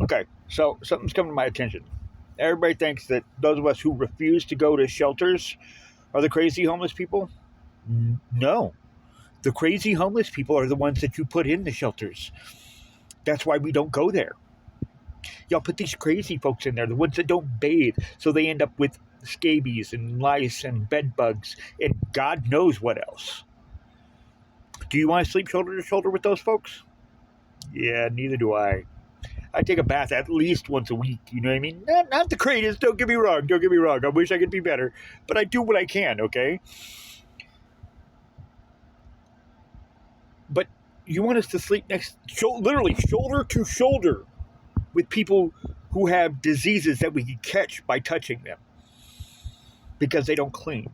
Okay, so something's coming to my attention. Everybody thinks that those of us who refuse to go to shelters are the crazy homeless people. No, the crazy homeless people are the ones that you put in the shelters. That's why we don't go there. Y'all put these crazy folks in there, the ones that don't bathe, so they end up with scabies and lice and bed bugs and God knows what else. Do you want to sleep shoulder to shoulder with those folks? Yeah, neither do I. I take a bath at least once a week. You know what I mean? Not the greatest. Don't get me wrong. Don't get me wrong. I wish I could be better, but I do what I can. Okay. But you want us to sleep literally shoulder to shoulder with people who have diseases that we can catch by touching them because they don't clean.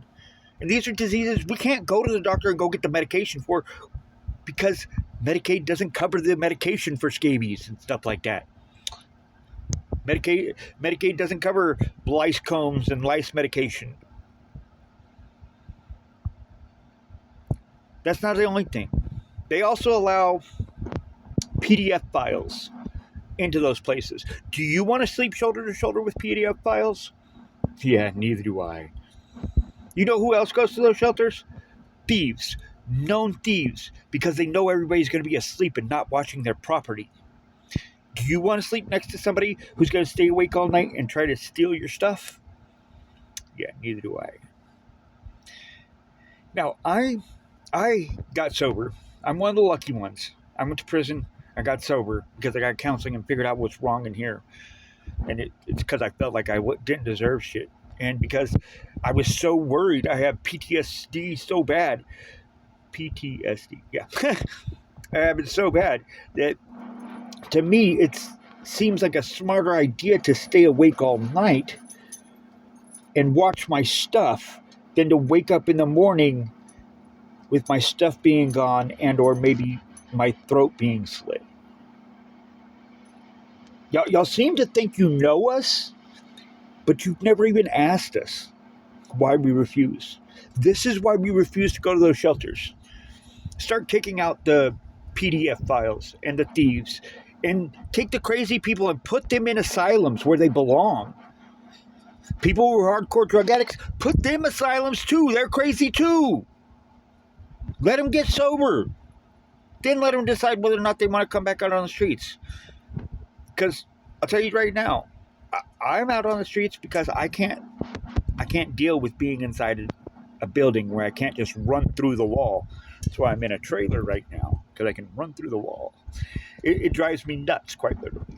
And these are diseases we can't go to the doctor and go get the medication for because Medicaid doesn't cover the medication for scabies and stuff like that. Medicaid doesn't cover lice combs and lice medication. That's not the only thing. They also allow PDF files into those places. Do you want to sleep shoulder to shoulder with PDF files? Yeah, neither do I. You know who else goes to those shelters? Thieves. Known thieves. Because they know everybody's going to be asleep and not watching their property. Do you want to sleep next to somebody who's going to stay awake all night and try to steal your stuff? Yeah, neither do I. Now, I got sober. I'm one of the lucky ones. I went to prison. I got sober because I got counseling and figured out what's wrong in here. And it's because I felt like I didn't deserve shit. And because I was so worried, I have PTSD so bad. PTSD, yeah. I have it so bad that to me it seems like a smarter idea to stay awake all night and watch my stuff than to wake up in the morning with my stuff being gone and or maybe my throat being slit. Y'all seem to think you know us, but you've never even asked us why we refuse. This is why we refuse to go to those shelters. Start kicking out the PDF files and the thieves and take the crazy people and put them in asylums where they belong. People who are hardcore drug addicts, put them asylums too. They're crazy too. Let them get sober. Then let them decide whether or not they want to come back out on the streets. Because I'll tell you right now, I'm out on the streets because I can't deal with being inside a building where I can't just run through the wall. That's why I'm in a trailer right now, because I can run through the wall. It drives me nuts, quite literally.